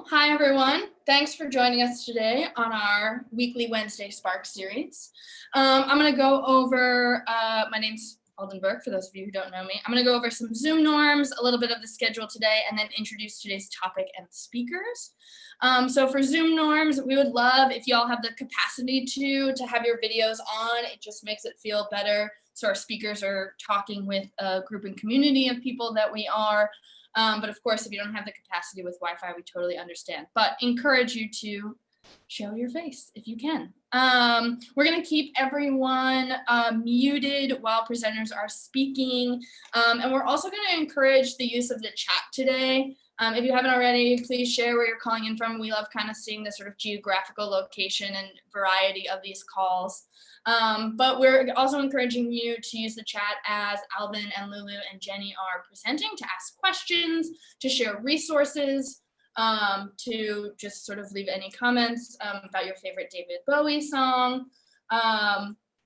Hi everyone. Thanks for joining us today on our weekly Wednesday Spark series. I'm going to go over, my name's Alden Burke, for those of you who don't know me. I'm going to go over some Zoom norms, a little bit of the schedule today, and then introduce today's topic and speakers. So for Zoom norms, we would love if you all have the capacity to have your videos on. It just makes it feel better. So our speakers are talking with a group and community of people that we are. But of course, if you don't have the capacity with Wi-Fi, we totally understand. But encourage you to show your face if you can. We're going to keep everyone muted while presenters are speaking. And we're also going to encourage the use of the chat today. If you haven't already, please share where you're calling in from. We love kind of seeing the sort of geographical location and variety of these calls. But we're also encouraging you to use the chat as Alvin and Lulu and Jenny are presenting, to ask questions, to share resources, to just sort of leave any comments about your favorite David Bowie song.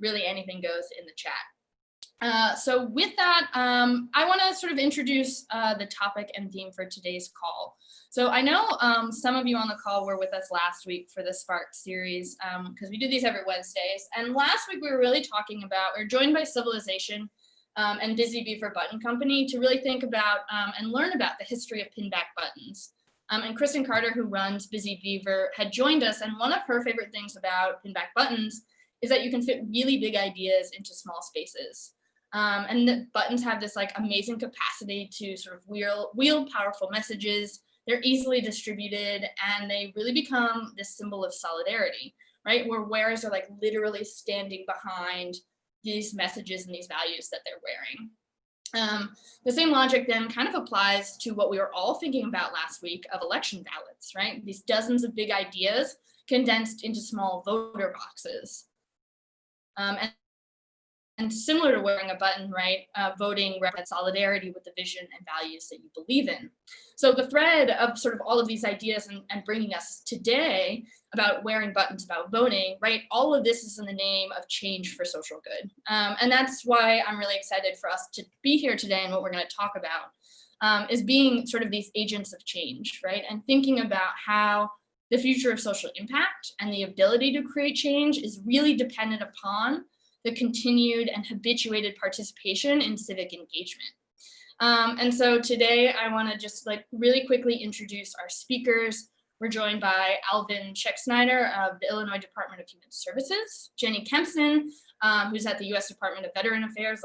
Really anything goes in the chat. So with that, I want to sort of introduce the topic and theme for today's call. So I know some of you on the call were with us last week for the Spark series, because we do these every Wednesdays. And last week we were really talking about, we were joined by Civilization and Busy Beaver Button Company to really think about and learn about the history of pinback buttons. And Kristen Carter, who runs Busy Beaver, had joined us. And one of her favorite things about pinback buttons is that you can fit really big ideas into small spaces. And the buttons have this like amazing capacity to sort of wield powerful messages. They're easily distributed, and they really become this symbol of solidarity, right? Where wearers are like literally standing behind these messages and these values that they're wearing. The same logic then kind of applies to what we were all thinking about last week of election ballots, right? These dozens of big ideas condensed into small voter boxes. And similar to wearing a button, right, voting represents solidarity with the vision and values that you believe in. So the thread of sort of all of these ideas and bringing us today about wearing buttons, about voting, right, all of this is in the name of change for social good. And that's why I'm really excited for us to be here today, and what we're going to talk about is being sort of these agents of change, right, and thinking about how the future of social impact and the ability to create change is really dependent upon the continued and habituated participation in civic engagement. And so today I want to just like really quickly introduce our speakers. We're joined by Alvin Schexnider of the Illinois Department of Human Services, Jenny Kempson, who's at the U.S. Department of Veteran Affairs,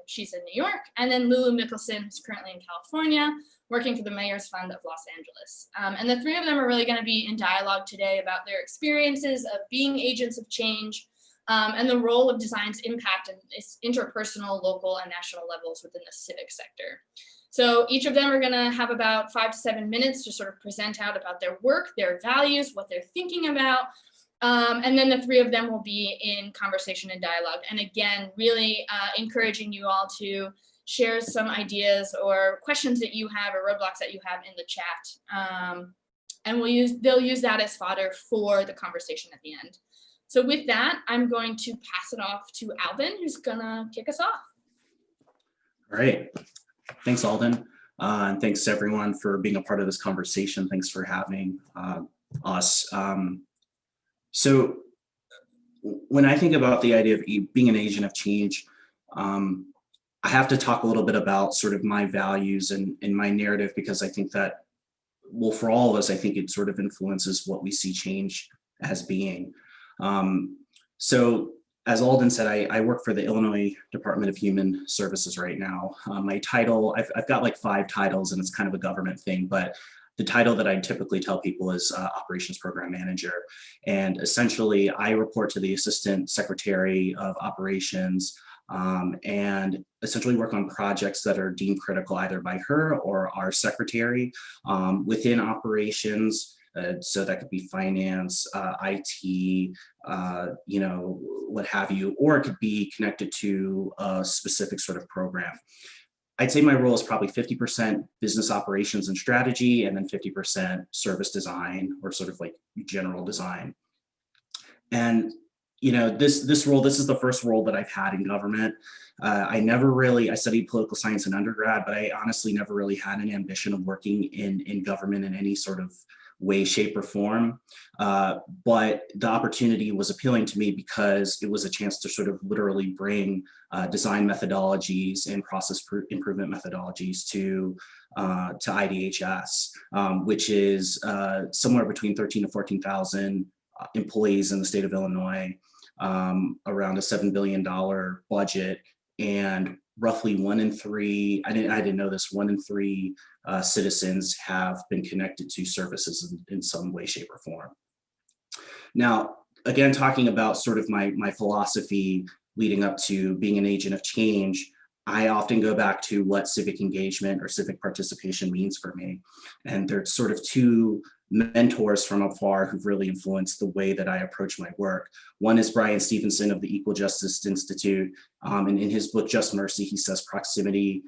she's in New York, and then Lulu Mickelson, who's currently in California, working for the Mayor's Fund of Los Angeles. And the three of them are really going to be in dialogue today about their experiences of being agents of change, and the role of design's impact in its interpersonal, local, and national levels within the civic sector. So each of them are going to have about 5 to 7 minutes to sort of present out about their work, their values, what they're thinking about. And then the three of them will be in conversation and dialogue. And again, really encouraging you all to share some ideas or questions that you have or roadblocks that you have in the chat. And they'll use that as fodder for the conversation at the end. So with that, I'm going to pass it off to Alvin, who's gonna kick us off. All right, thanks Alden. And thanks everyone for being a part of this conversation. Thanks for having us. So when I think about the idea of being an agent of change, I have to talk a little bit about sort of my values and my narrative, because I think that, well, for all of us, I think it sort of influences what we see change as being. So as Alden said, I work for the Illinois Department of Human Services right now. My title, I've got like 5 titles, and it's kind of a government thing, but the title that I typically tell people is Operations Program Manager. And essentially I report to the Assistant Secretary of Operations, and essentially work on projects that are deemed critical either by her or our secretary within operations. So that could be finance, IT, you know, what have you, or it could be connected to a specific sort of program. I'd say my role is probably 50% business operations and strategy, and then 50% service design, or sort of like general design. And you know, this role, this is the first role that I've had in government. I studied political science in undergrad, but I honestly never really had an ambition of working in government in any sort of way, shape, or form. But the opportunity was appealing to me because it was a chance to sort of literally bring design methodologies and process improvement methodologies to IDHS, which is somewhere between 13 to 14,000 employees in the state of Illinois, around a $7 billion budget, and roughly 1 in 3, I didn't know this, 1 in 3 citizens have been connected to services in some way, shape, or form. Now, again, talking about sort of my philosophy leading up to being an agent of change, I often go back to what civic engagement or civic participation means for me. And there's sort of 2 mentors from afar who've really influenced the way that I approach my work. One is Brian Stevenson of the Equal Justice Institute. And in his book, Just Mercy, he says proximity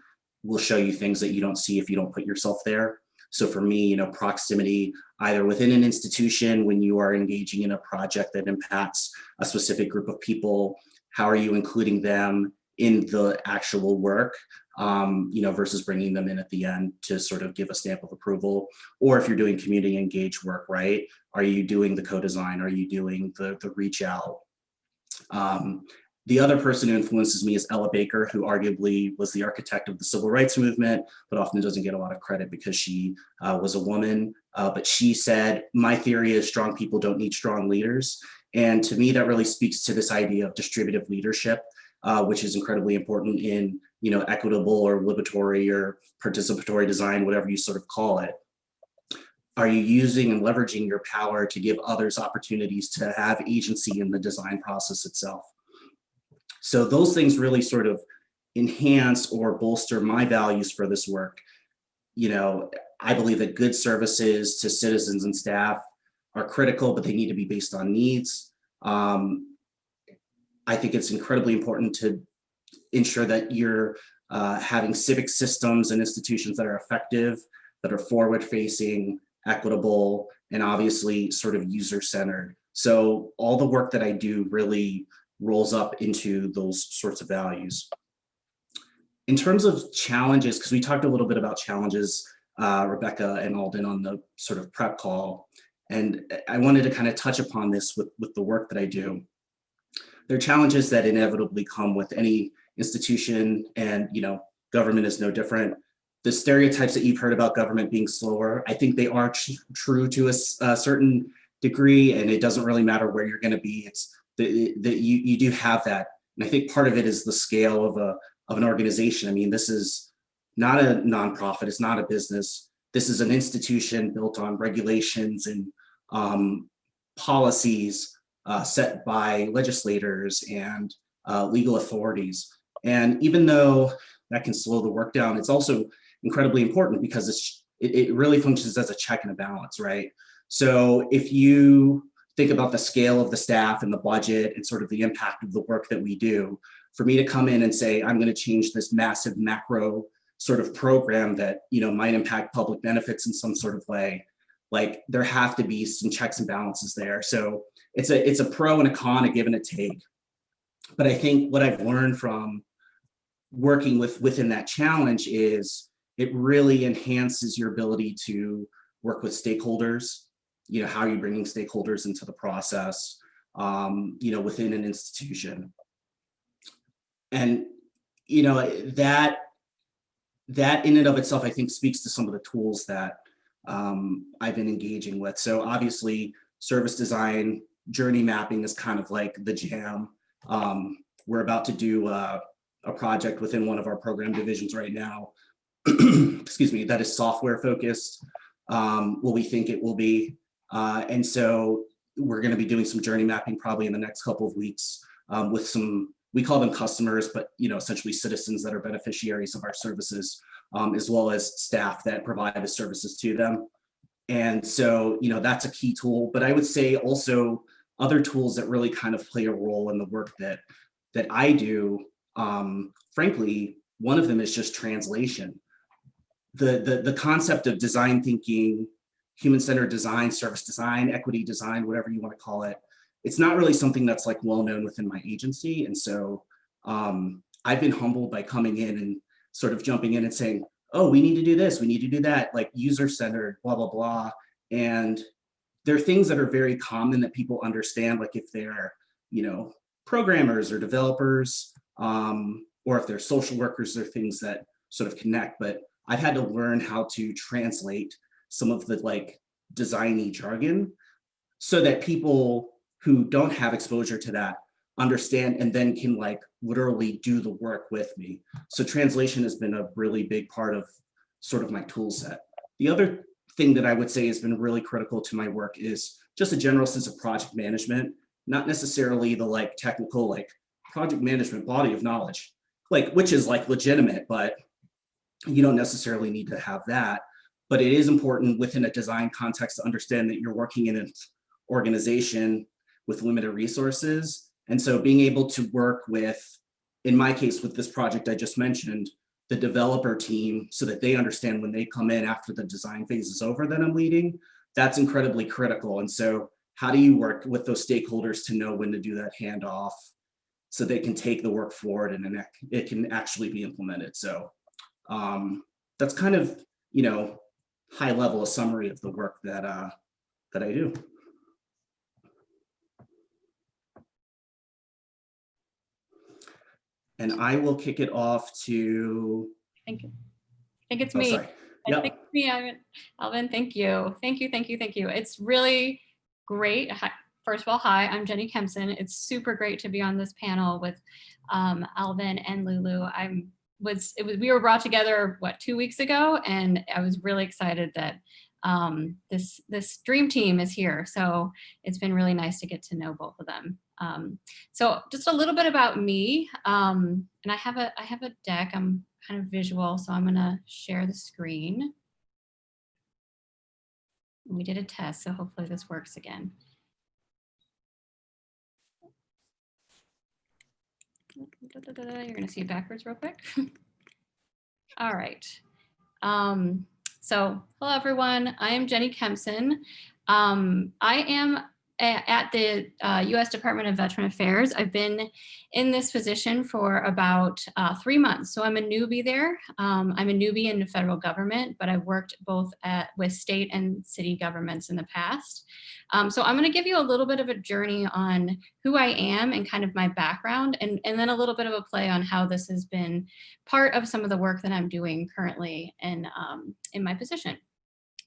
will show you things that you don't see if you don't put yourself there. So for me, proximity, either within an institution, when you are engaging in a project that impacts a specific group of people, how are you including them in the actual work, versus bringing them in at the end to sort of give a stamp of approval? Or if you're doing community engaged work, right? Are you doing the co-design? Are you doing the reach out? The other person who influences me is Ella Baker, who arguably was the architect of the civil rights movement, but often doesn't get a lot of credit because she was a woman. But she said, my theory is strong people don't need strong leaders. And to me, that really speaks to this idea of distributive leadership, which is incredibly important in equitable or liberatory or participatory design, whatever you sort of call it. Are you using and leveraging your power to give others opportunities to have agency in the design process itself? So those things really sort of enhance or bolster my values for this work. I believe that good services to citizens and staff are critical, but they need to be based on needs. I think it's incredibly important to ensure that you're having civic systems and institutions that are effective, that are forward-facing, equitable, and obviously sort of user-centered. So all the work that I do really rolls up into those sorts of values. In terms of challenges, because we talked a little bit about challenges, Rebecca and Alden, on the sort of prep call, and I wanted to kind of touch upon this with the work that I do. There are challenges that inevitably come with any institution, and government is no different. The stereotypes that you've heard about government being slower, I think they are true to a certain degree, and it doesn't really matter where you're going to be. It's you do have that, and I think part of it is the scale of an organization. I mean, this is not a nonprofit; it's not a business. This is an institution built on regulations and policies set by legislators and legal authorities. And even though that can slow the work down, it's also incredibly important because it really functions as a check and a balance, right? So if you think about the scale of the staff and the budget and sort of the impact of the work that we do, for me to come in and say, I'm going to change this massive macro sort of program that might impact public benefits in some sort of way, like there have to be some checks and balances there. So it's a pro and a con, a give and a take. But I think what I've learned from working within that challenge is it really enhances your ability to work with stakeholders. How are you bringing stakeholders into the process, within an institution? And, that in and of itself, I think speaks to some of the tools that I've been engaging with. So obviously service design, journey mapping is kind of like the jam. We're about to do a project within one of our program divisions right now, excuse me, that is software focused. What we think it will be. And so we're going to be doing some journey mapping probably in the next couple of weeks with some, we call them customers, but essentially citizens that are beneficiaries of our services, as well as staff that provide the services to them. And so, that's a key tool. But I would say also other tools that really kind of play a role in the work that I do. Frankly, one of them is just translation. The concept of design thinking, human-centered design, service design, equity design, whatever you want to call it, it's not really something that's like well known within my agency. And so I've been humbled by coming in and sort of jumping in and saying, oh, we need to do this, we need to do that, like user-centered, blah, blah, blah. And there are things that are very common that people understand, like if they're, programmers or developers, or if they're social workers, they're things that sort of connect. But I've had to learn how to translate some of the designy jargon so that people who don't have exposure to that understand and then can literally do the work with me. So translation has been a really big part of sort of my tool set. The other thing that I would say has been really critical to my work is just a general sense of project management, not necessarily the technical project management body of knowledge, which is legitimate, but you don't necessarily need to have that. But it is important within a design context to understand that you're working in an organization with limited resources. And so being able to work with, in my case, with this project I just mentioned, the developer team, so that they understand when they come in after the design phase is over that I'm leading, that's incredibly critical. And so how do you work with those stakeholders to know when to do that handoff so they can take the work forward and then it can actually be implemented? So that's kind of, high level, a summary of the work that I do. And I will kick it off to. I think it's me. Sorry. Yep. I think it's me, Alvin. Thank you. It's really great. First of all, hi, I'm Jenny Kempson. It's super great to be on this panel with Alvin and Lulu. We were brought together 2 weeks ago, and I was really excited that this dream team is here. So it's been really nice to get to know both of them. So just a little bit about me, and I have a deck. I'm kind of visual, so I'm gonna share the screen. We did a test, so hopefully this works again. You're gonna see it backwards real quick. All right. So hello everyone, I am Jenny Kempson. I am at the U.S. Department of Veteran Affairs. I've been in this position for about 3 months. So I'm a newbie there. I'm a newbie in the federal government, but I've worked both with state and city governments in the past. So I'm gonna give you a little bit of a journey on who I am and kind of my background, and then a little bit of a play on how this has been part of some of the work that I'm doing currently in my position.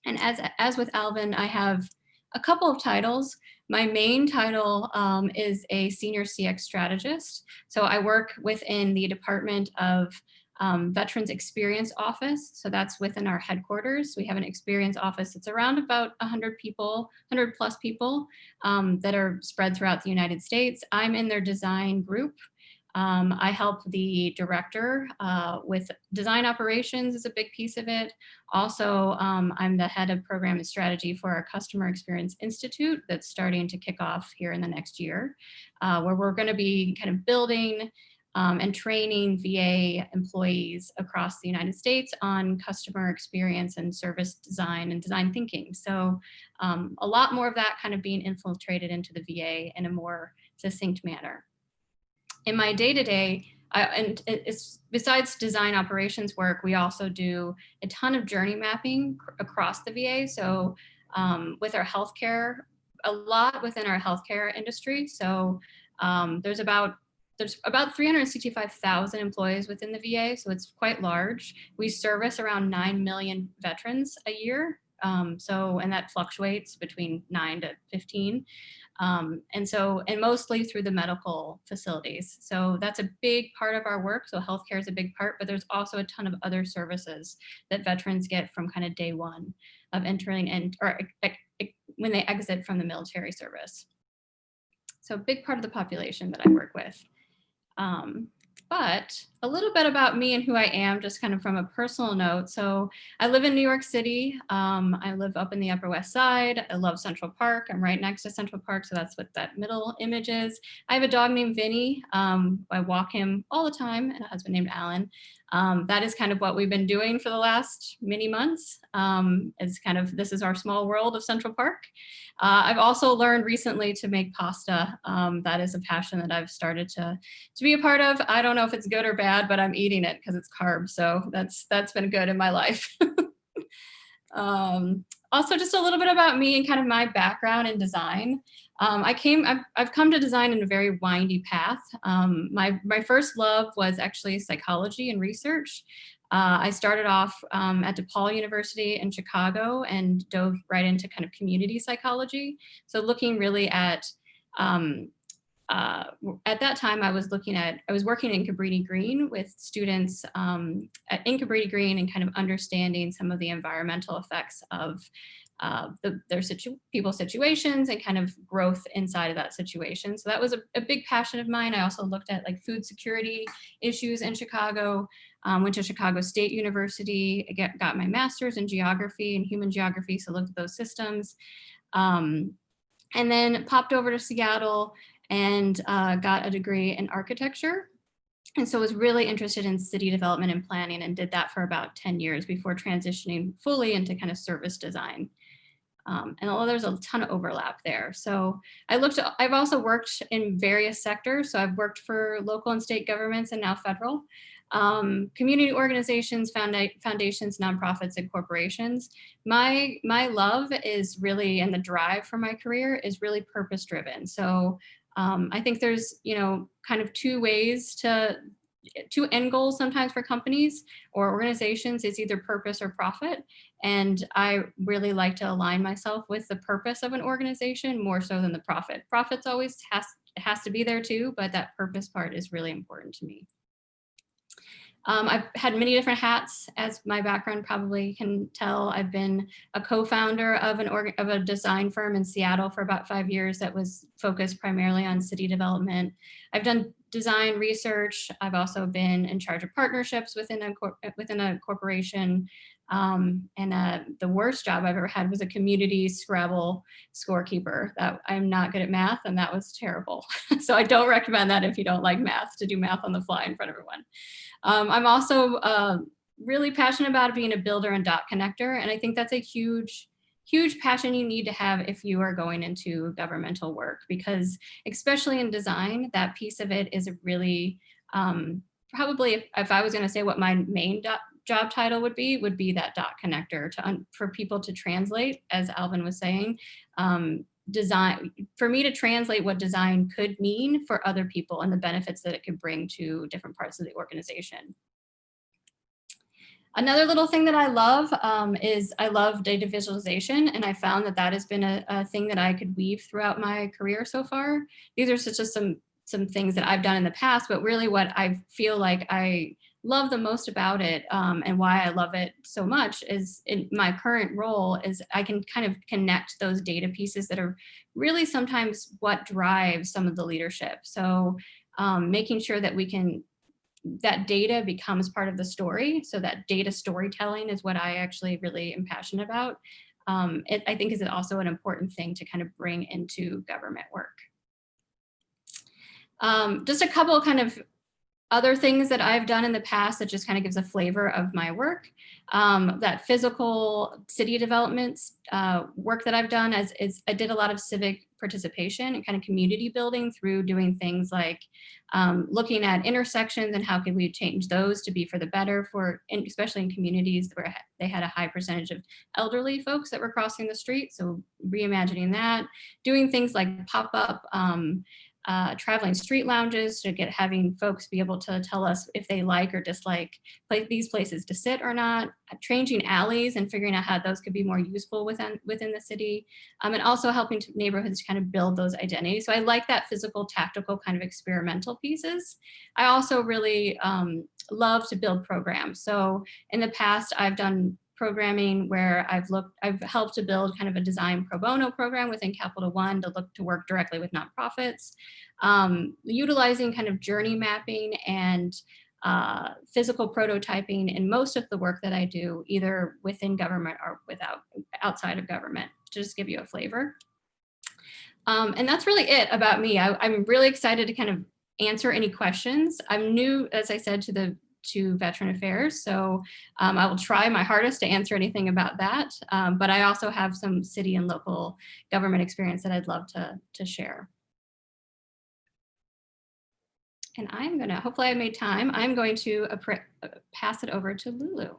And as with Alvin, I have a couple of titles. My main title is a senior CX strategist. So I work within the Department of Veterans Experience Office. So that's within our headquarters. We have an experience office that's around about 100 people, 100 plus people that are spread throughout the United States. I'm in their design group. I help the director with design operations is a big piece of it. Also, I'm the head of program and strategy for our Customer Experience Institute that's starting to kick off here in the next year, where we're going to be kind of building and training VA employees across the United States on customer experience and service design and design thinking. So a lot more of that kind of being infiltrated into the VA in a more succinct manner. In my day-to-day, besides design operations work, we also do a ton of journey mapping across the VA. So with our healthcare, a lot within our healthcare industry. So there's about 365,000 employees within the VA, so it's quite large. We service around 9 million veterans a year. And that fluctuates between 9 to 15. And mostly through the medical facilities. So that's a big part of our work. So healthcare is a big part, but there's also a ton of other services that veterans get from kind of day one of entering or when they exit from the military service. So a big part of the population that I work with. But a little bit about me and who I am, just kind of from a personal note. So I live in New York City. I live up in the Upper West Side. I love Central Park. I'm right next to Central Park, so that's what that middle image is. I have a dog named Vinny. I walk him all the time, and a husband named Alan. That is kind of what we've been doing for the last many months. This is our small world of Central Park. I've also learned recently to make pasta. That is a passion that I've started to be a part of. I don't know if it's good or bad, but I'm eating it because it's carbs. So that's been good in my life. Also, just a little bit about me and kind of my background in design. I've come to design in a very windy path. My first love was actually psychology and research. I started off at DePaul University in Chicago and dove right into kind of community psychology. So looking really at that time, I was working in Cabrini Green with students in Cabrini Green and kind of understanding some of the environmental effects of people's situations and kind of growth inside of that situation. So that was a big passion of mine. I also looked at like food security issues in Chicago, went to Chicago State University, got my master's in geography and human geography, so looked at those systems. And then popped over to Seattle and got a degree in architecture. And so was really interested in city development and planning and did that for about 10 years before transitioning fully into kind of service design. And although there's a ton of overlap there. So I've also worked in various sectors. So I've worked for local and state governments and now federal, community organizations, foundations, nonprofits, and corporations. My love is really, and the drive for my career is really purpose driven. So I think there's, kind of two end goals sometimes for companies or organizations is either purpose or profit. And I really like to align myself with the purpose of an organization more so than the profit. Profits always has to be there too, but that purpose part is really important to me. I've had many different hats, as my background probably can tell. I've been a co-founder of a design firm in Seattle for about 5 years that was focused primarily on city development. I've done design research. I've also been in charge of partnerships within a corporation. The worst job I've ever had was a community Scrabble scorekeeper. That I'm not good at math, and that was terrible. So I don't recommend that if you don't like math, to do math on the fly in front of everyone. I'm also really passionate about being a builder and dot connector, and I think that's a huge passion you need to have if you are going into governmental work, because especially in design, that piece of it is a really probably, if I was going to say what my main job title would be that dot connector for people to translate, as Alvin was saying, design, for me to translate what design could mean for other people and the benefits that it could bring to different parts of the organization. Another little thing that I love is I love data visualization, and I found that has been a thing that I could weave throughout my career so far. These are just some things that I've done in the past, but really what I feel like I love the most about it, and why I love it so much is in my current role is I can kind of connect those data pieces that are really sometimes what drives some of the leadership. So making sure that that data becomes part of the story. So that data storytelling is what I actually really am passionate about. I think is also an important thing to kind of bring into government work. Just a couple kind of other things that I've done in the past that just kind of gives a flavor of my work. That physical city development work that I've done is I did a lot of civic participation and kind of community building through doing things like looking at intersections and how could we change those to be for the better especially in communities where they had a high percentage of elderly folks that were crossing the street. So reimagining that, doing things like pop-up traveling street lounges to having folks be able to tell us if they like or dislike these places to sit or not, changing alleys and figuring out how those could be more useful within the city, and also helping neighborhoods kind of build those identities. So I like that physical, tactical kind of experimental pieces. I also really love to build programs. So in the past, I've done programming where I've helped to build kind of a design pro bono program within Capital One to work directly with nonprofits, utilizing kind of journey mapping and physical prototyping in most of the work that I do, either within government or outside of government, to just give you a flavor. And that's really it about me. I'm really excited to kind of answer any questions. I'm new, as I said, to Veteran Affairs. So I will try my hardest to answer anything about that. But I also have some city and local government experience that I'd love to share. And I'm gonna, hopefully I made time, I'm going to pass it over to Lulu.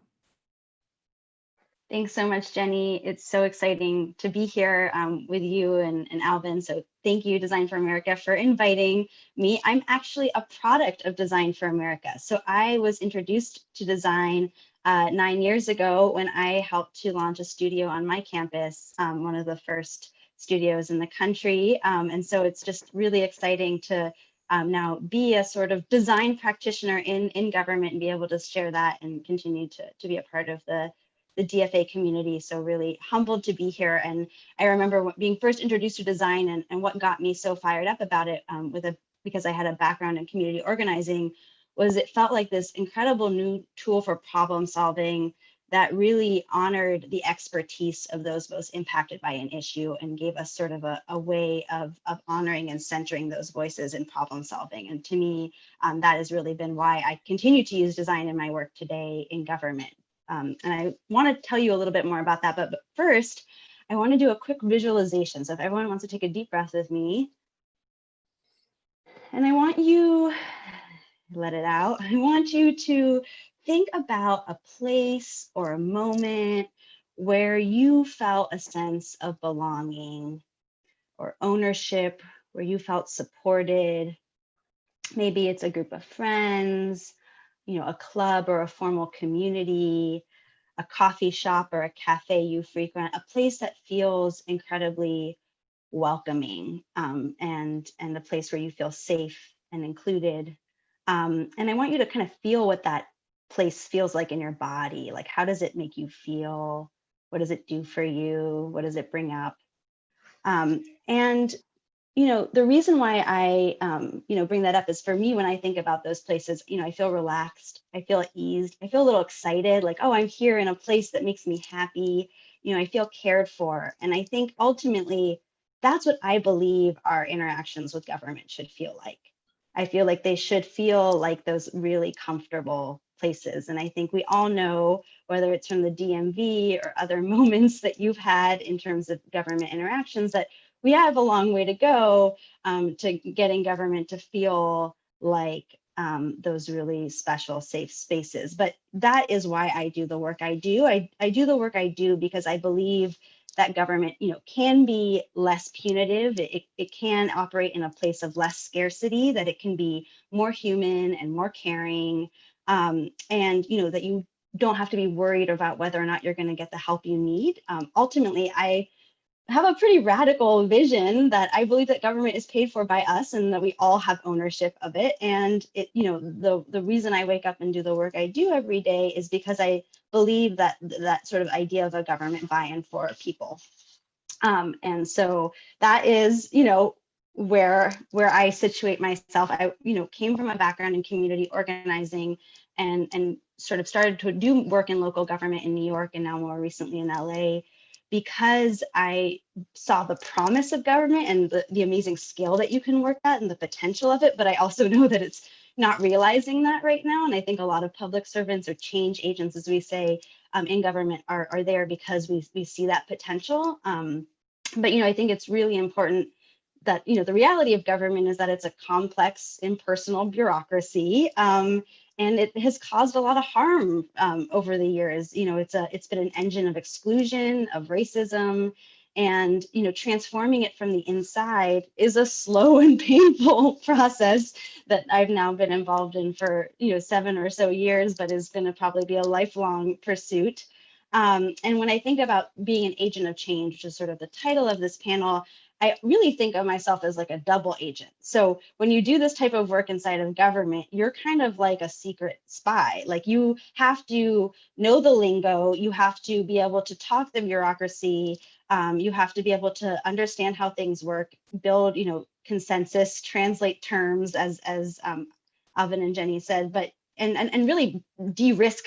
Thanks so much, Jenny. It's so exciting to be here with you and Alvin. So thank you, Design for America, for inviting me. I'm actually a product of Design for America. So I was introduced to design 9 years ago when I helped to launch a studio on my campus, one of the first studios in the country. And so it's just really exciting to now be a sort of design practitioner in government and be able to share that and continue to be a part of the DFA community. So really humbled to be here. And I remember being first introduced to design and what got me so fired up about it because I had a background in community organizing was it felt like this incredible new tool for problem solving that really honored the expertise of those most impacted by an issue and gave us sort of a way of honoring and centering those voices in problem solving. And to me, that has really been why I continue to use design in my work today in government. And I want to tell you a little bit more about that, but first, I want to do a quick visualization. So if everyone wants to take a deep breath with me, and I want you, let it out. I want you to think about a place or a moment where you felt a sense of belonging or ownership, where you felt supported. Maybe it's a group of friends, a club or a formal community, a coffee shop or a cafe you frequent, a place that feels incredibly welcoming and a place where you feel safe and included. And I want you to kind of feel what that place feels like in your body. Like, how does it make you feel? What does it do for you? What does it bring up? And the reason why I, bring that up is for me, when I think about those places, I feel relaxed, I feel at ease, I feel a little excited, like, oh, I'm here in a place that makes me happy. I feel cared for. And I think ultimately, that's what I believe our interactions with government should feel like. I feel like they should feel like those really comfortable places. And I think we all know, whether it's from the DMV or other moments that you've had in terms of government interactions, that we have a long way to go to getting government to feel like those really special, safe spaces. But that is why I do the work I do. I do the work I do because I believe that government, can be less punitive. It can operate in a place of less scarcity, that it can be more human and more caring, and that you don't have to be worried about whether or not you're going to get the help you need. Ultimately, I have a pretty radical vision that I believe that government is paid for by us and that we all have ownership of it. And the reason I wake up and do the work I do every day is because I believe that that sort of idea of a government buy-in for people. And so that is, where I situate myself. I, came from a background in community organizing and sort of started to do work in local government in New York and now more recently in LA, because I saw the promise of government and the amazing scale that you can work at and the potential of it. But I also know that it's not realizing that right now. And I think a lot of public servants or change agents, as we say, in government are there because we see that potential. But, I think it's really important that, the reality of government is that it's a complex, impersonal bureaucracy. And it has caused a lot of harm over the years. It's been an engine of exclusion, of racism, and transforming it from the inside is a slow and painful process that I've now been involved in for 7 or so years, but is going to probably be a lifelong pursuit. And when I think about being an agent of change, which is sort of the title of this panel, I really think of myself as like a double agent. So when you do this type of work inside of government, you're kind of like a secret spy. Like, you have to know the lingo, you have to be able to talk the bureaucracy, you have to be able to understand how things work, build, consensus, translate terms, as Alvin and Jenny said, but and really de-risk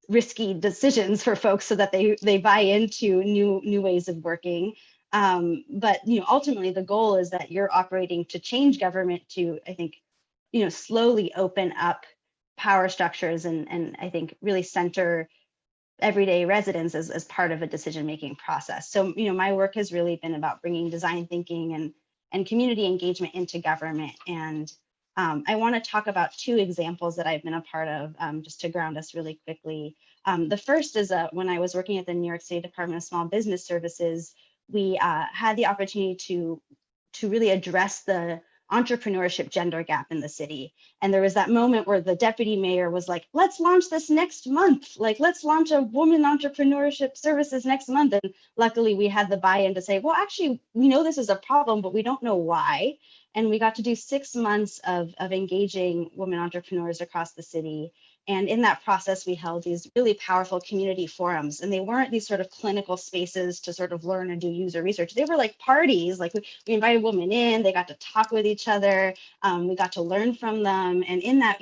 risky decisions for folks so that they buy into new ways of working. But ultimately the goal is that you're operating to change government to, I think, slowly open up power structures and I think really center everyday residents as part of a decision-making process. So, my work has really been about bringing design thinking and community engagement into government. And I want to talk about two examples that I've been a part of, just to ground us really quickly. The first is when I was working at the New York State Department of Small Business Services, we had the opportunity to really address the entrepreneurship gender gap in the city. And there was that moment where the deputy mayor was like, let's launch this next month. Like, let's launch a woman entrepreneurship services next month. And luckily we had the buy-in to say, well, actually, we know this is a problem, but we don't know why. And we got to do 6 months of engaging women entrepreneurs across the city. And in that process, we held these really powerful community forums. And they weren't these sort of clinical spaces to sort of learn and do user research. They were like parties. Like we invited women in, they got to talk with each other. We got to learn from them. And in that,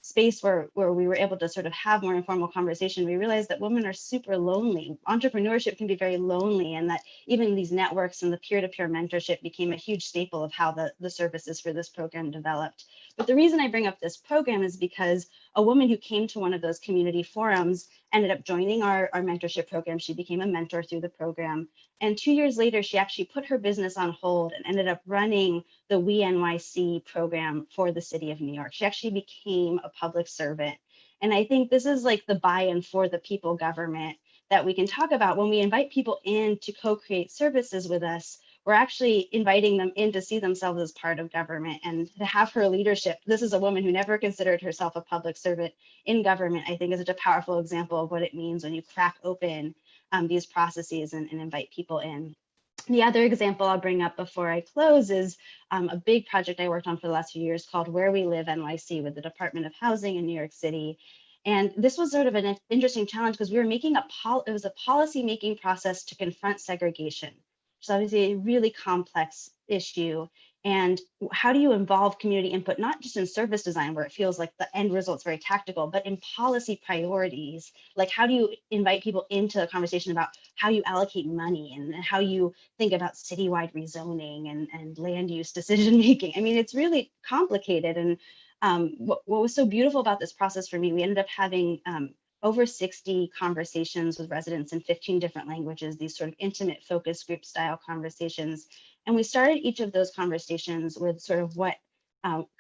space where we were able to sort of have more informal conversation, we realized that women are super lonely. Entrepreneurship can be very lonely, and that even these networks and the peer-to-peer mentorship became a huge staple of how the services for this program developed. But the reason I bring up this program is because a woman who came to one of those community forums ended up joining our mentorship program. She became a mentor through the program. And 2 years later, she actually put her business on hold and ended up running the We NYC program for the city of New York. She actually became a public servant. And I think this is like the buy-in for the people government that we can talk about. When we invite people in to co-create services with us, we're actually inviting them in to see themselves as part of government and to have her leadership. This is a woman who never considered herself a public servant in government. I think is such a powerful example of what it means when you crack open these processes and invite people in. The other example I'll bring up before I close is a big project I worked on for the last few years called Where We Live NYC with the Department of Housing in New York City. And this was sort of an interesting challenge because we were making it was a policy making process to confront segregation. So obviously a really complex issue. And how do you involve community input, not just in service design where it feels like the end result's very tactical, but in policy priorities? Like how do you invite people into a conversation about how you allocate money and how you think about citywide rezoning and land use decision making? I mean, it's really complicated. And what was so beautiful about this process for me, we ended up having over 60 conversations with residents in 15 different languages, these sort of intimate focus group style conversations. And we started each of those conversations with sort of what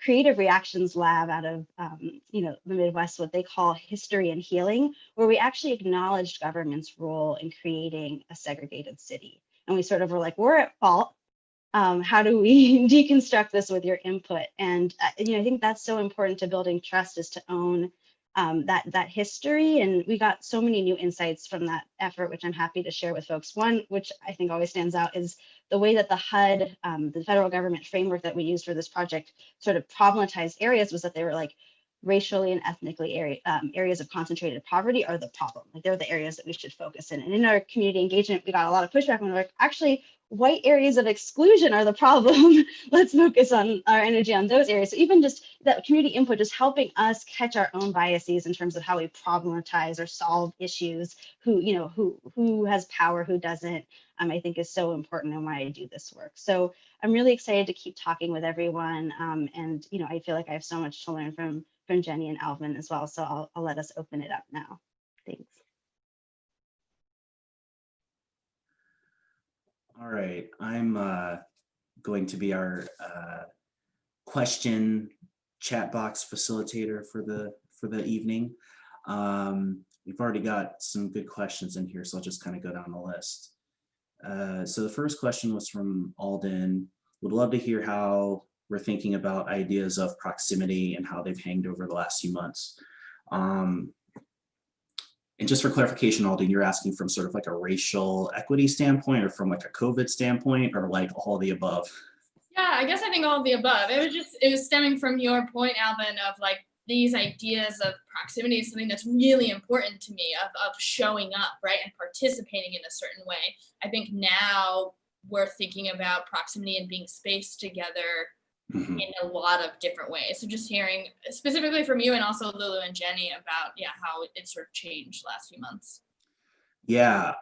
Creative Reactions Lab out of the Midwest, what they call history and healing, where we actually acknowledged government's role in creating a segregated city. And we sort of were like, we're at fault. How do we deconstruct this with your input? And I think that's so important to building trust, is to own that history. And we got so many new insights from that effort, which I'm happy to share with folks. One, which I think always stands out, is the way that the HUD, the federal government framework that we used for this project, sort of problematized areas, was that they were like racially and ethnically areas of concentrated poverty are the problem. Like they're the areas that we should focus in. And in our community engagement, we got a lot of pushback when we're like, actually, white areas of exclusion are the problem. Let's focus on our energy on those areas. So even just that community input, just helping us catch our own biases in terms of how we problematize or solve issues, who has power, who doesn't, I think is so important in why I do this work. So I'm really excited to keep talking with everyone. And I feel like I have so much to learn from Jenny and Alvin as well. So I'll let us open it up now. Thanks. All right, I'm going to be our question chat box facilitator for the evening. We've already got some good questions in here, so I'll just kind of go down the list. So the first question was from Alden. Would love to hear how we're thinking about ideas of proximity and how they've hanged over the last few months. And just for clarification, Alden, you're asking from sort of like a racial equity standpoint, or from like a COVID standpoint, or like all the above? Yeah, I guess I think all of the above. It was stemming from your point, Alvin, of like these ideas of proximity is something that's really important to me, of showing up, right, and participating in a certain way. I think now we're thinking about proximity and being spaced together in a lot of different ways. So just hearing specifically from you and also Lulu and Jenny about how it sort of changed last few months. Yeah,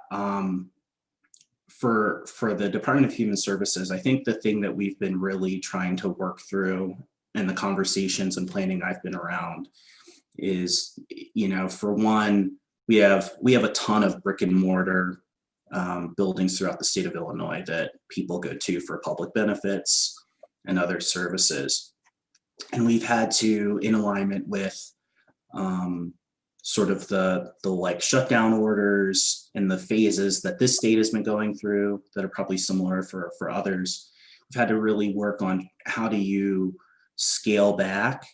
for the Department of Human Services, I think the thing that we've been really trying to work through in the conversations and planning I've been around is, for one, we have a ton of brick and mortar buildings throughout the state of Illinois that people go to for public benefits and other services. And we've had to, in alignment with sort of the like shutdown orders and the phases that this state has been going through that are probably similar for others, we've had to really work on how do you scale back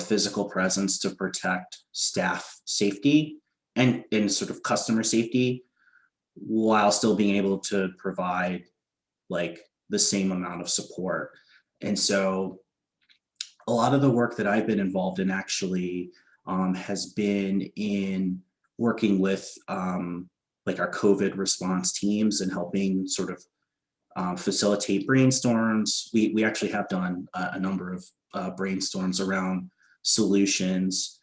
physical presence to protect staff safety and sort of customer safety, while still being able to provide like the same amount of support. And so a lot of the work that I've been involved in actually has been in working with like our COVID response teams and helping sort of facilitate brainstorms. We actually have done a number of brainstorms around solutions,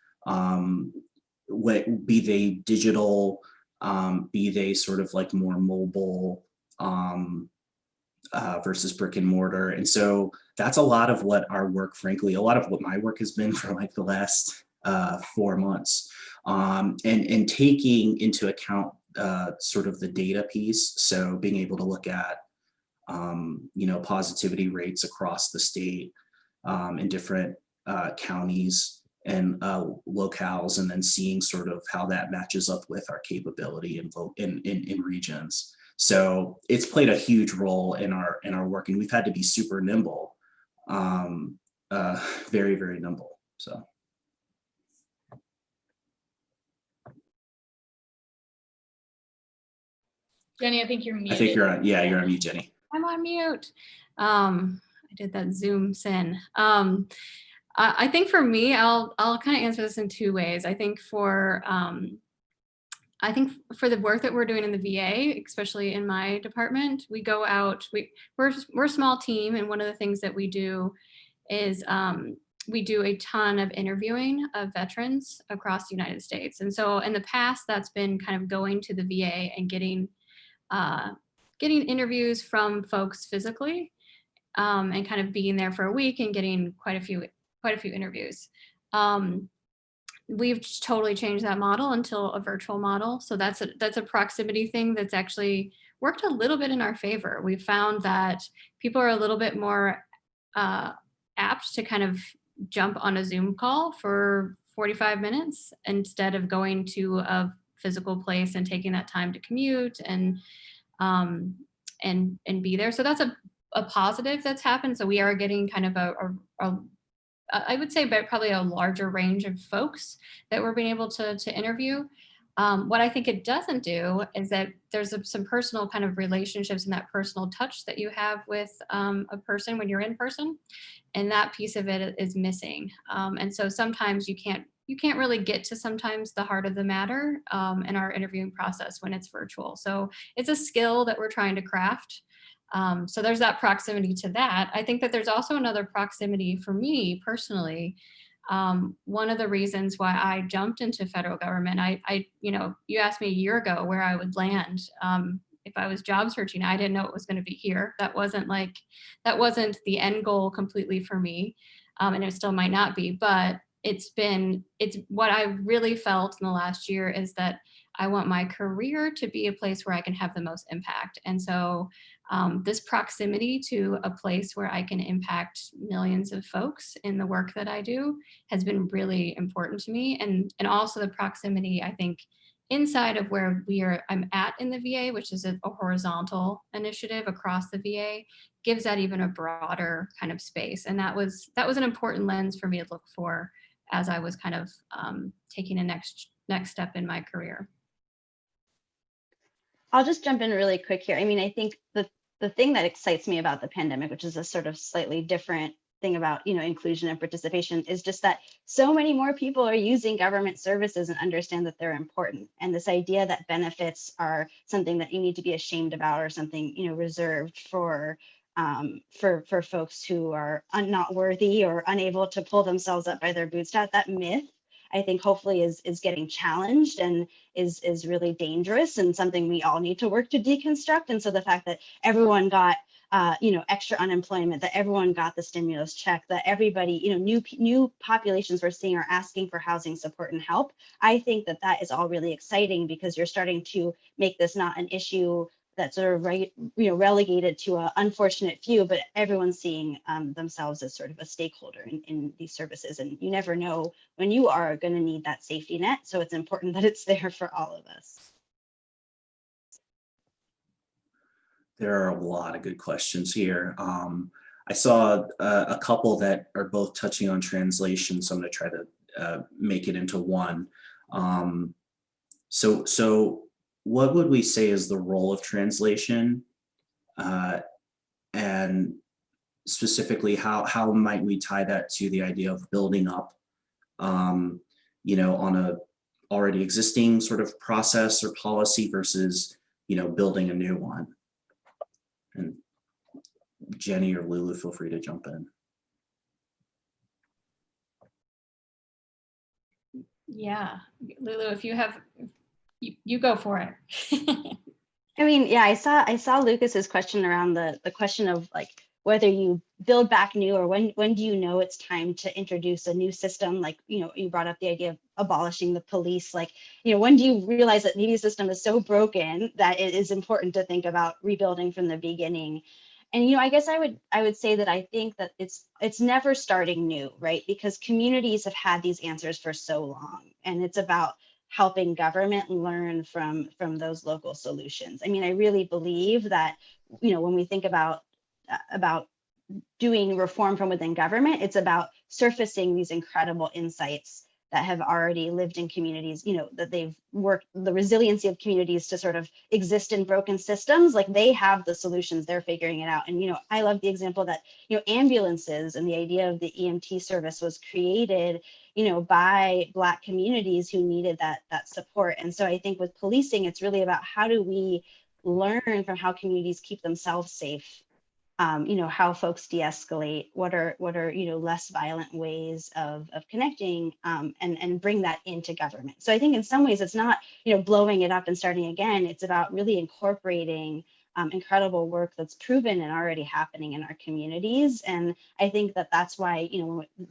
be they digital, be they sort of like more mobile versus brick and mortar. And so that's a lot of what our work, frankly, a lot of what my work has been for like the last 4 months, and taking into account sort of the data piece. So being able to look at positivity rates across the state in different counties and locales, and then seeing sort of how that matches up with our capability in regions. So it's played a huge role in our work, and we've had to be super nimble, very, very nimble. So. Jenny, I think you're muted. I think you're on. Yeah, you're on mute, Jenny. I'm on mute. I did that Zoom sin. I think for me, I'll kind of answer this in two ways. I think for the work that we're doing in the VA, especially in my department, we go out. We're a small team, and one of the things that we do is we do a ton of interviewing of veterans across the United States. And so in the past, that's been kind of going to the VA and getting interviews from folks physically, and kind of being there for a week and getting quite a few interviews. We've totally changed that model until a virtual model. So that's a proximity thing that's actually worked a little bit in our favor. We've found that people are a little bit more apt to kind of jump on a Zoom call for 45 minutes instead of going to a physical place and taking that time to commute and be there. So that's a positive that's happened. So we are getting kind of I would say probably a larger range of folks that we're being able to interview. What I think it doesn't do is that there's some personal kind of relationships and that personal touch that you have with a person when you're in person, and that piece of it is missing. And so sometimes you can't really get to sometimes the heart of the matter in our interviewing process when it's virtual. So it's a skill that we're trying to craft. So there's that proximity to that. I think that there's also another proximity for me personally. One of the reasons why I jumped into federal government, you asked me a year ago where I would land. If I was job searching, I didn't know it was going to be here. That wasn't the end goal completely for me. And it still might not be, but it's what I really felt in the last year is that I want my career to be a place where I can have the most impact. And so this proximity to a place where I can impact millions of folks in the work that I do has been really important to me. And also the proximity, I think, inside of where I'm at in the VA, which is a horizontal initiative across the VA, gives that even a broader kind of space. And that was an important lens for me to look for as I was kind of taking a next step in my career. I'll just jump in really quick here. I mean, I think the thing that excites me about the pandemic, which is a sort of slightly different thing about, inclusion and participation, is just that so many more people are using government services and understand that they're important. And this idea that benefits are something that you need to be ashamed about or something, reserved for folks who are not worthy or unable to pull themselves up by their bootstraps, that myth, I think hopefully is getting challenged and is really dangerous and something we all need to work to deconstruct. And so the fact that everyone got extra unemployment, that everyone got the stimulus check, that everybody, new populations we're seeing are asking for housing support and help. I think that is all really exciting because you're starting to make this not an issue that's sort of relegated to an unfortunate few, but everyone's seeing themselves as sort of a stakeholder in these services. And you never know when you are going to need that safety net. So it's important that it's there for all of us. There are a lot of good questions here. I saw a couple that are both touching on translation, so I'm going to try to make it into one. So what would we say is the role of translation, and specifically how might we tie that to the idea of building up, on a already existing sort of process or policy versus, building a new one? And Jenny or Lulu, feel free to jump in. Yeah, Lulu, if you have, you go for it. I mean, yeah, I saw Lucas's question around the question of like whether you build back new or when do you know it's time to introduce a new system? Like, you brought up the idea of abolishing the police. Like, when do you realize that maybe the system is so broken that it is important to think about rebuilding from the beginning? And I guess I would say that I think that it's never starting new, right? Because communities have had these answers for so long, and it's about helping government learn from those local solutions. I mean, I really believe that, when we think about doing reform from within government, it's about surfacing these incredible insights that have already lived in communities, that they've worked, the resiliency of communities to sort of exist in broken systems. Like, they have the solutions, they're figuring it out. And, I love the example that, ambulances and the idea of the EMT service was created, by Black communities who needed that support. And so I think with policing, it's really about how do we learn from how communities keep themselves safe, how folks de-escalate, what are less violent ways of connecting, and bring that into government. So I think in some ways it's not, blowing it up and starting again. It's about really incorporating incredible work that's proven and already happening in our communities. And I think that that's why,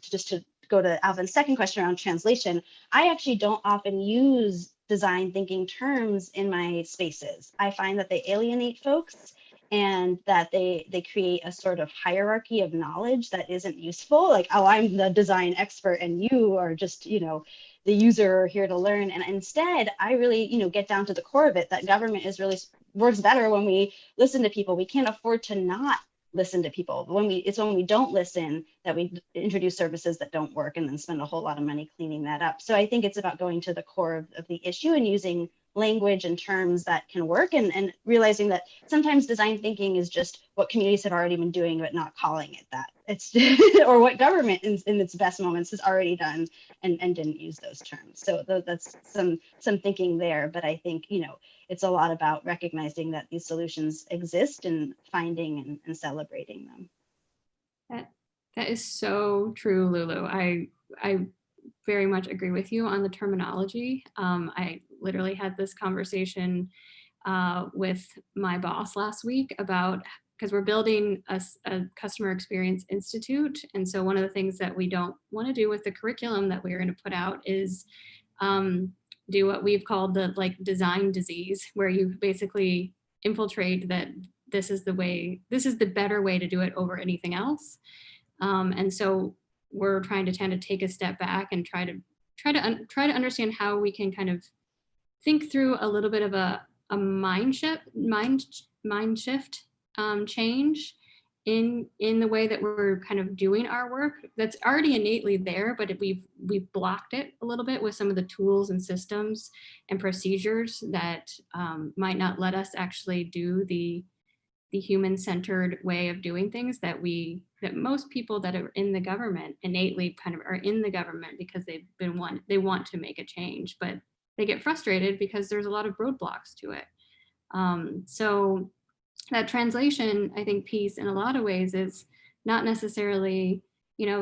just to go to Alvin's second question around translation, I actually don't often use design thinking terms in my spaces. I find that they alienate folks, and that they create a sort of hierarchy of knowledge that isn't useful. Like, oh, I'm the design expert and you are just, the user here to learn. And instead, I really, get down to the core of it, that government works better when we listen to people. We can't afford to not listen to people. It's when we don't listen that we introduce services that don't work and then spend a whole lot of money cleaning that up. So I think it's about going to the core of the issue and using language and terms that can work, and realizing that sometimes design thinking is just what communities have already been doing, but not calling it that. It's or what government in its best moments has already done and didn't use those terms. So that's some thinking there. But I think, it's a lot about recognizing that these solutions exist and finding and celebrating them. That is so true, Lulu. I very much agree with you on the terminology. I literally had this conversation with my boss last week about, because we're building a customer experience institute. And so one of the things that we don't want to do with the curriculum that we're going to put out is do what we've called the design disease, where you basically infiltrate that this is the better way to do it over anything else. And so we're trying to kind of take a step back and try to understand how we can kind of think through a little bit of a mind shift change in the way that we're kind of doing our work that's already innately there, but we've blocked it a little bit with some of the tools and systems and procedures that might not let us actually do the human-centered way of doing things that most people that are in the government innately kind of are in the government because they want to make a change, but they get frustrated because there's a lot of roadblocks to it. So that translation, I think, piece in a lot of ways is not necessarily,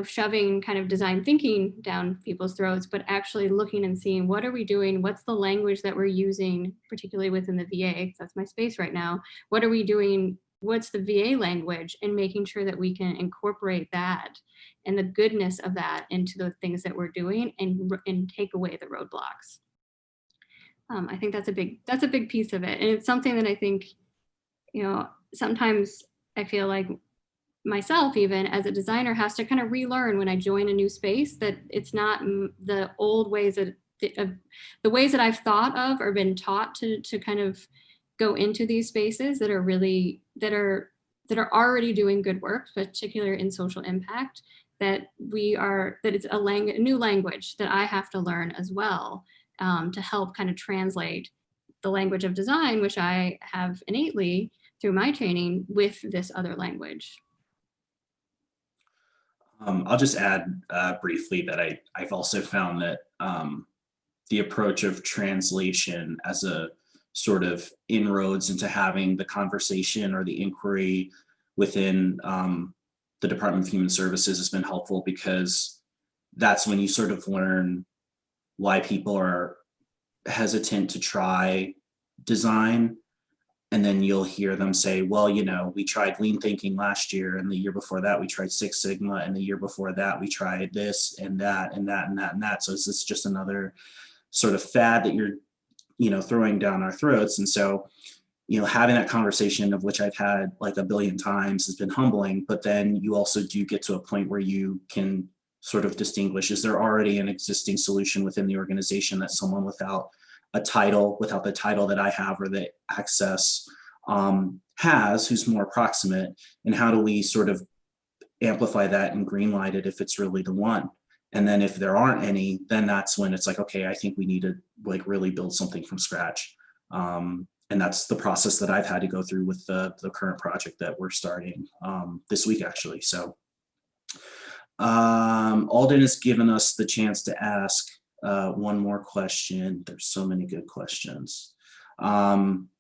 shoving kind of design thinking down people's throats, but actually looking and seeing what are we doing? What's the language that we're using, particularly within the VA, because that's my space right now. What are we doing? What's the VA language? And making sure that we can incorporate that and the goodness of that into the things that we're doing and take away the roadblocks. I think that's a big piece of it. And it's something that I think sometimes I feel like myself, even as a designer, has to kind of relearn when I join a new space that it's not the old ways that the ways that I've thought of or been taught to kind of go into these spaces that are really that are already doing good work, particularly in social impact, that it's a new language that I have to learn as well, to help kind of translate the language of design, which I have innately through my training, with this other language. I'll just add briefly that I've also found that the approach of translation as a sort of inroads into having the conversation or the inquiry within the Department of Human Services has been helpful, because that's when you sort of learn why people are hesitant to try design. And then you'll hear them say, well, we tried lean thinking last year, and the year before that we tried Six Sigma, and the year before that we tried this and that and that and that and that. So is this just another sort of fad that you're throwing down our throats? And so having that conversation, of which I've had like a billion times, has been humbling. But then you also do get to a point where you can sort of distinguish, is there already an existing solution within the organization that someone without the title that I have, or the access has, who's more proximate, and how do we sort of amplify that and greenlight it if it's really the one? And then if there aren't any, then that's when it's like, okay, I think we need to like really build something from scratch. And that's the process that I've had to go through with the current project that we're starting this week, actually. So Alden has given us the chance to ask one more question. There's so many good questions. I'm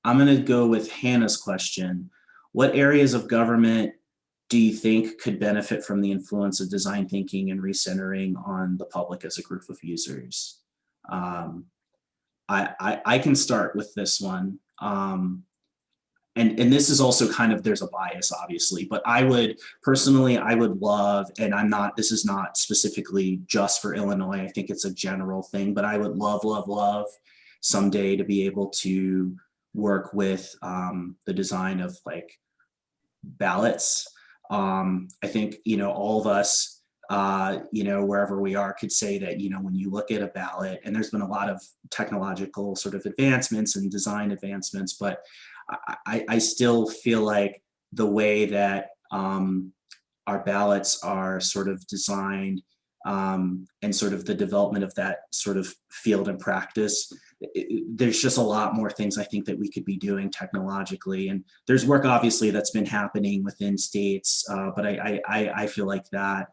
going to go with Hannah's question. What areas of government do you think could benefit from the influence of design thinking and recentering on the public as a group of users? I can start with this one. And this is also kind of, there's a bias, obviously, but I would love, and this is not specifically just for Illinois, I think it's a general thing, but I would love someday to be able to work with the design of like ballots. I think, all of us, wherever we are, could say that, when you look at a ballot, and there's been a lot of technological sort of advancements and design advancements, but I still feel like the way that our ballots are sort of designed, and sort of the development of that sort of field and practice, there's just a lot more things I think that we could be doing technologically. And there's work obviously that's been happening within states, but I feel like that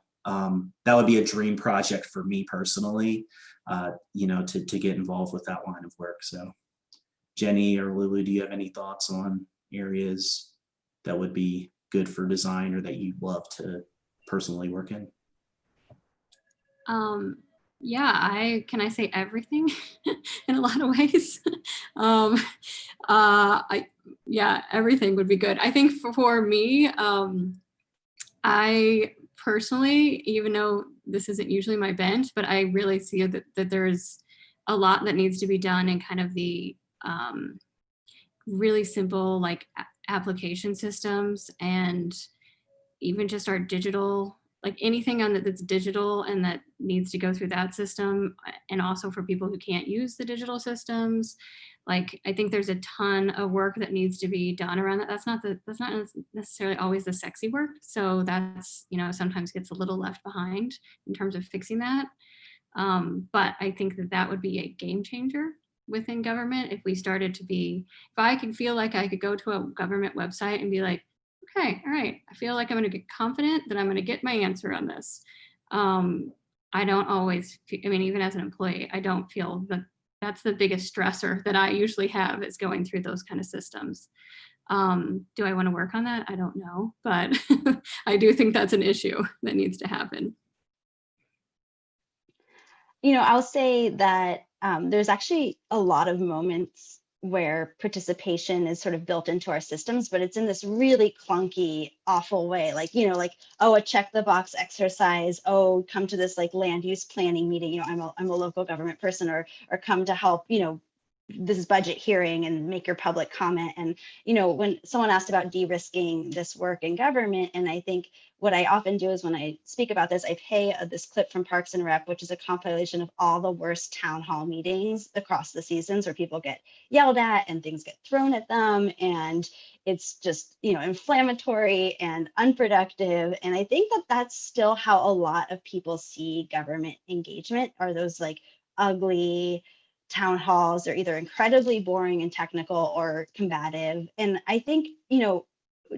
would be a dream project for me personally, to get involved with that line of work. So Jenny or Lulu, do you have any thoughts on areas that would be good for design, or that you'd love to personally work in? Yeah, can I say everything in a lot of ways? Everything would be good. I think for me, I personally, even though this isn't usually my bent, but I really see that there's a lot that needs to be done in kind of the really simple like application systems, and even just our digital, like anything on that's digital and that needs to go through that system. And also for people who can't use the digital systems, like I think there's a ton of work that needs to be done around that. That's not necessarily always the sexy work. So that's, sometimes gets a little left behind in terms of fixing that. But I think that would be a game changer within government if we started to be, if I could feel like I could go to a government website and be like, okay, all right, I feel like I'm going to get confident that I'm going to get my answer on this. I don't always, even as an employee, I don't feel that that's the biggest stressor that I usually have, is going through those kind of systems. Do I want to work on that? I don't know, but I do think that's an issue that needs to happen. I'll say that there's actually a lot of moments where participation is sort of built into our systems, but it's in this really clunky, awful way. Like, a check the box exercise. Oh, come to this like land use planning meeting. I'm a local government person, or come to help, this budget hearing and make your public comment. And, you know, when someone asked about de-risking this work in government, and I think what I often do is when I speak about this, I play this clip from Parks and Rec, which is a compilation of all the worst town hall meetings across the seasons where people get yelled at and things get thrown at them. And it's just, you know, inflammatory and unproductive. And I think that that's still how a lot of people see government engagement, are those like ugly town halls are either incredibly boring and technical or combative. And I think, you know,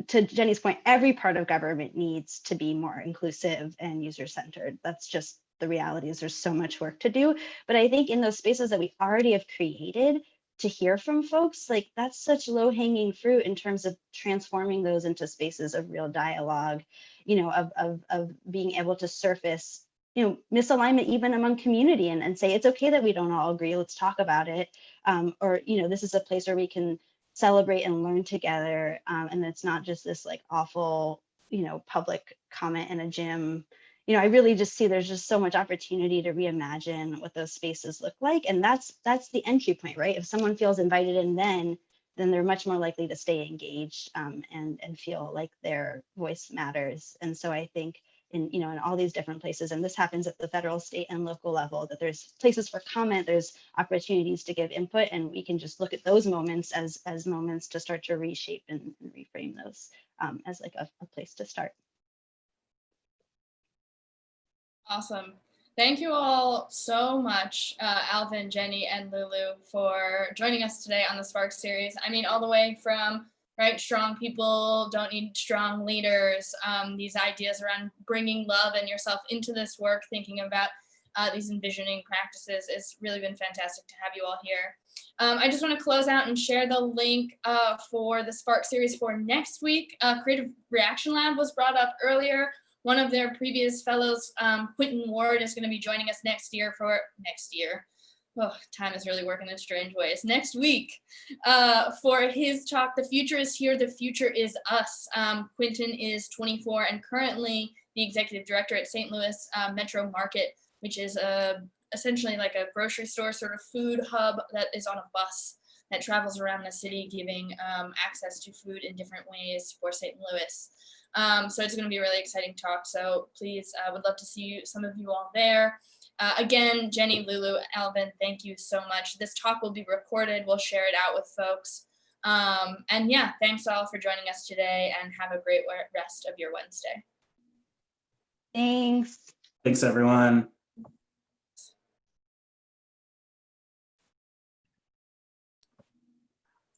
to Jenny's point, every part of government needs to be more inclusive and user-centered. That's just the reality, is there's so much work to do. But I think in those spaces that we already have created, to hear from folks, like that's such low-hanging fruit in terms of transforming those into spaces of real dialogue, you know, of being able to surface, you know, misalignment even among community, and say, it's okay that we don't all agree, let's talk about it. Or, you know, this is a place where we can celebrate and learn together. And it's not just this like awful, you know, public comment in a gym. You know, I really just see there's just so much opportunity to reimagine what those spaces look like. And that's the entry point, right? If someone feels invited in, then they're much more likely to stay engaged and feel like their voice matters. And so I think in, you know, in all these different places, and this happens at the federal, state, and local level, that there's places for comment, there's opportunities to give input, and we can just look at those moments as moments to start to reshape and reframe those as like a place to start. Awesome. Thank you all so much, Alvin, Jenny, and Lulu, for joining us today on the Spark series. I mean, all the way from, right, strong people don't need strong leaders, these ideas around bringing love and yourself into this work, thinking about these envisioning practices. It's really been fantastic to have you all here. I just want to close out and share the link for the Spark series for next week. Creative Reaction Lab was brought up earlier. One of their previous fellows, Quentin Ward, is going to be joining us next year. Oh, time is really working in strange ways. Next week for his talk, The Future is Here, the Future is Us. Quentin is 24 and currently the executive director at St. Louis Metro Market, which is essentially like a grocery store sort of food hub that is on a bus that travels around the city, giving access to food in different ways for St. Louis. So it's going to be a really exciting talk. So please, I would love to see some of you all there. Again, Jenny, Lulu, Alvin, thank you so much. This talk will be recorded. We'll share it out with folks. And yeah, thanks all for joining us today, and have a great rest of your Wednesday. Thanks. Thanks, everyone.